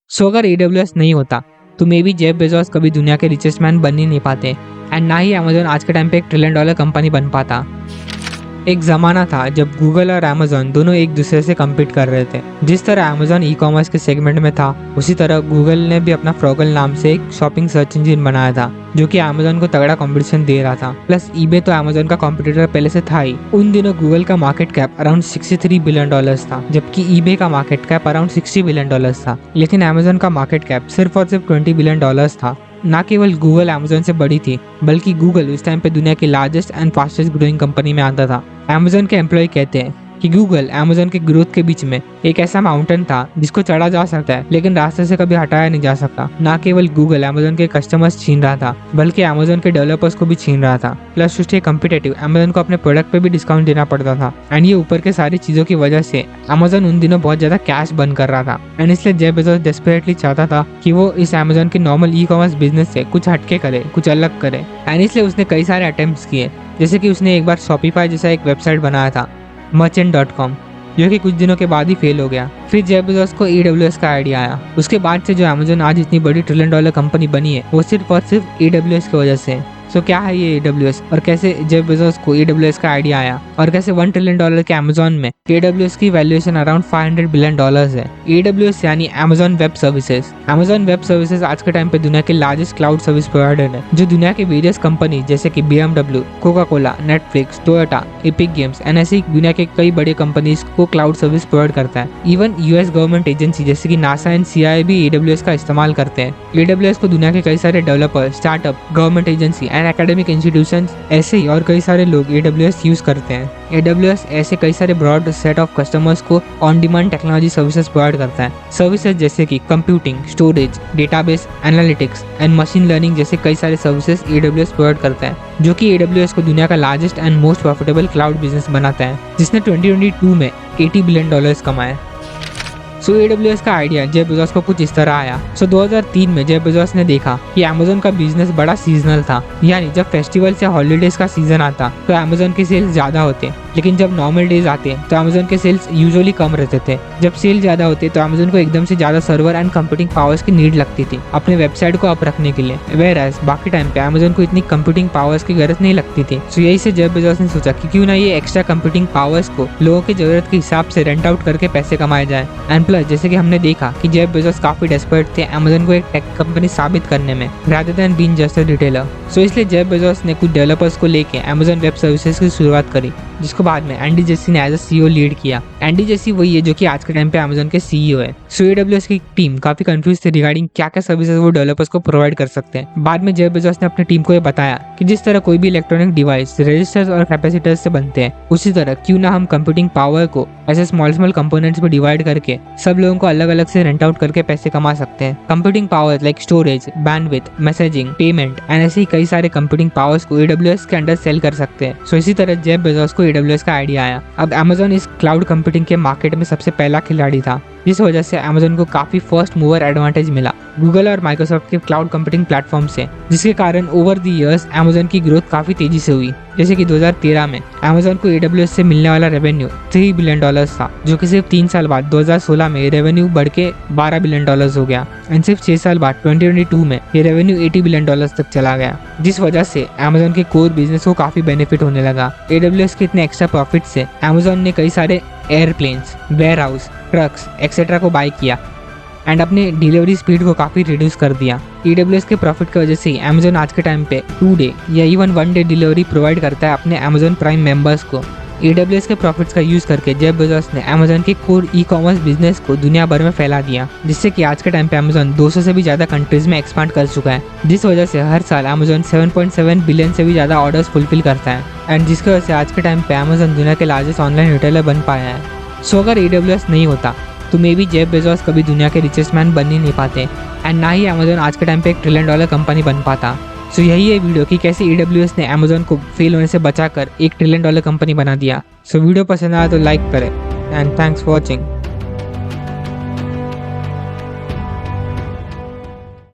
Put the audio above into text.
अगर AWS नहीं होता तो मे बी जेफ बेजोस कभी दुनिया के रिचेस्ट मैन बन ही नहीं पाते एंड ना ही अमेजोन आज के टाइम पे $1 ट्रिलियन कंपनी बन पाता। एक ज़माना था जब गूगल और अमेजोन दोनों एक दूसरे से कम्पीट कर रहे थे। जिस तरह अमेजोन ई कॉमर्स के सेगमेंट में था, उसी तरह गूगल ने भी अपना फ्रॉगल नाम से एक शॉपिंग सर्च इंजिन बनाया था जो कि अमेजोन को तगड़ा कंपटीशन दे रहा था। प्लस ईबे तो अमेजोन का कॉम्पिटिटर पहले से था ही। उन दिनों गूगल का मार्केट कैप अराउंड $63 बिलियन था, जबकि ईबे का मार्केट कैप अराउंड $60 बिलियन था। लेकिन अमेजोन का मार्केट कैप सिर्फ और सिर्फ $20 बिलियन था। ना केवल गूगल अमेजोन से बड़ी थी, बल्कि गूगल उस टाइम पे दुनिया की largest and fastest growing company में आता था। अमेजोन के एम्प्लॉय कहते हैं कि गूगल अमेजोन के ग्रोथ के बीच में एक ऐसा माउंटेन था जिसको चढ़ा जा सकता है लेकिन रास्ते से कभी हटाया नहीं जा सकता। ना केवल गूगल अमेजोन के कस्टमर्स छीन रहा था, बल्कि अमेजोन के डेवलपर्स को भी छीन रहा था। Plus two stay competitive, Amazon को अपने प्रोडक्ट पे भी डिस्काउंट देना पड़ता था। एंड ये ऊपर के सारी चीजों की वजह से अमेजोन उन दिनों बहुत ज्यादा कैश बर्न कर रहा था। एंड इसलिए जेफ बेजोस डेस्परेटली चाहता था कि वो इस अमेजोन के नॉर्मल ई कॉमर्स बिजनेस से कुछ हटके करे, कुछ अलग करे। एंड इसलिए उसने कई सारे अटेम्प्ट्स किए, जैसे कि उसने एक बार शॉपिफाई जैसा एक वेबसाइट बनाया था merchant.com, जो कि कुछ दिनों के बाद ही फेल हो गया। फिर जेफ बेजोस को AWS का आइडिया आया। उसके बाद से जो अमेजोन आज इतनी बड़ी $1 ट्रिलियन कंपनी बनी है वो सिर्फ और सिर्फ AWS की वजह से। क्या है ये AWS और कैसे जेफ बेजोस को AWS का आइडिया आया और कैसे $1 ट्रिलियन के अमेजोन में AWS की वैल्यूएशन अराउंड $500 बिलियन है। AWS यानी Amazon web services. Amazon web services आज के टाइम पे दुनिया के लार्जेस्ट क्लाउड सर्विस प्रोवाइडर है, जो दुनिया के वेरियस कंपनी जैसे कि BMW, Coca Cola, Netflix, Toyota, epic games and ऐसी दुनिया के कई बड़े कंपनीज को क्लाउड सर्विस प्रोवाइड करता है। इवन US गवर्नमेंट एजेंसी जैसे कि नासा एंड CIA भी AWS का इस्तेमाल करते हैं। AWS को दुनिया के कई सारे developer, startup, government agency and academic institutions ऐसे ही और कई सारे लोग AWS यूज करते हैं। AWS ऐसे कई सारे ब्रॉड सेट ऑफ कस्टमर्स को on demand technology services provide करता है। सर्विसेज जैसे कि computing, storage, database, analytics and machine learning जैसे कई सारे सर्विसेज AWS प्रोवाइड करता है, जो कि AWS को दुनिया का largest and most profitable cloud business बनाता है, जिसने 2022 में $80 बिलियन कमाए। AWS का आइडिया जेफ बेजोस को कुछ इस तरह आया। 2003 में जेफ बेजोस ने देखा कि अमेजोन का बिजनेस बड़ा सीजनल था, यानी जब फेस्टिवल से हॉलीडेज का सीजन आता तो अमेजोन के सेल्स ज्यादा होते, लेकिन जब नॉर्मल डेज आते तो अमेजोन के सेल्स यूजुअली कम रहते थे। जब सेल ज्यादा होते तो अमेजोन को एकदम से ज्यादा सर्वर एंड कंप्यूटिंग पावर्स की नीड लगती थी अपने वेबसाइट को अप रखने के लिए, वेयरएज बाकी टाइम पे अमेजोन को इतनी कंप्यूटिंग पावर्स की जरूरत नहीं लगती थी। यही से जेफ बेजोस ने सोचा कि क्यों ना ये एक्स्ट्रा कंप्यूटिंग पावर्स को लोगों की जरूरत के हिसाब से रेंट आउट करके पैसे कमाए जाए। एंड प्लस जैसे कि हमने देखा कि जेफ बेजोस काफी डेस्परेट थे अमेजोन को एक टेक कंपनी साबित करने में, rather than being just a retailer. इसलिए जेफ बेजोस ने कुछ डेवलपर्स को लेके अमेजोन वेब सर्विसेज की शुरुआत करी, जिसको बाद में एंडी जेसी ने एज अ CEO लीड किया। एंडी जेसी वही है जो कि आज के टाइम पे अमेजोन के CEO है। AWS की टीम काफी कंफ्यूज थे रिगार्डिंग क्या क्या सर्विसेज वो डेवलपर्स को प्रोवाइड कर सकते हैं। बाद में जेफ बेजोस ने अपनी टीम को ये बताया कि जिस तरह कोई भी इलेक्ट्रॉनिक डिवाइस रजिस्टर्स और कैपेसिटर्स से बनते हैं, उसी तरह क्यों ना हम कंप्यूटिंग पावर को ऐसे स्मॉल कंपोनेंट्स में डिवाइड करके सब लोगों को अलग अलग से रेंट आउट करके पैसे कमा सकते हैं। Computing power like storage, bandwidth, messaging, payment and ऐसे ही कई सारे कंप्यूटिंग पावर्स को AWS के अंडर सेल कर सकते हैं। इसी तरह जेफ बेजोस को AWS का आइडिया आया। अब अमेजोन इस क्लाउड कंप्यूटिंग के मार्केट में सबसे पहला खिलाड़ी था, जिस वजह से अमेजोन को काफी फर्स्ट मूवर एडवांटेज मिला गूगल और माइक्रोसॉफ्ट के क्लाउड कंप्यूटिंग प्लेटफॉर्म से, जिसके कारण ओवर द इयर्स अमेजोन की ग्रोथ काफी तेजी से हुई। जैसे कि 2013 में अमेजोन को AWS से मिलने वाला रेवेन्यू $3 बिलियन था, जो कि सिर्फ 3 साल बाद 2016 में रेवेन्यू बढ़ के $12 बिलियन हो गया। एंड सिर्फ 6 साल बाद 2022 में ये रेवेन्यू $80 बिलियन तक चला गया, जिस वजह से अमेजोन के कोर बिजनेस को काफी बेनिफिट होने लगा। AWS के इतने एक्स्ट्रा प्रॉफिट से अमेजोन ने कई सारे एयरप्लेन्स, वेयरहाउस, ट्रक्स एक्सेट्रा को बाय किया एंड अपने डिलीवरी स्पीड को काफी रिड्यूस कर दिया। AWS के प्रॉफिट की वजह से ही अमेजोन आज के टाइम पे 2 डे या इवन 1 डे डिलीवरी प्रोवाइड करता है अपने अमेजोन प्राइम मेंबर्स को। AWS के प्रॉफिट्स का यूज करके जेफ बेजोस ने अमेजोन के कोर ई कॉमर्स बिजनेस को दुनिया भर में फैला दिया, जिससे कि आज के टाइम पे अमेजोन 200 से भी ज्यादा कंट्रीज में एक्सपांड कर चुका है, जिस वजह से हर साल अमेजोन 7.7 बिलियन से भी ज्यादा ऑर्डर्स फुलफिल करता है। एंड जिसकी वजह से आज के टाइम पे अमेजोन दुनिया के लार्जेस्ट ऑनलाइन रिटेलर बन पाया है। अगर AWS नहीं होता तो मे बी जेफ बेजोस कभी दुनिया के रिचेस्ट मैन बन ही नहीं पाते एंड ना ही अमेजोन आज के टाइम पे $1 ट्रिलियन कंपनी बन पाता। यही है वीडियो कि कैसे AWS ने अमेजोन को फेल होने से बचाकर $1 ट्रिलियन कंपनी बना दिया। वीडियो पसंद आया तो लाइक करें एंड थैंक्स फॉर वॉचिंग।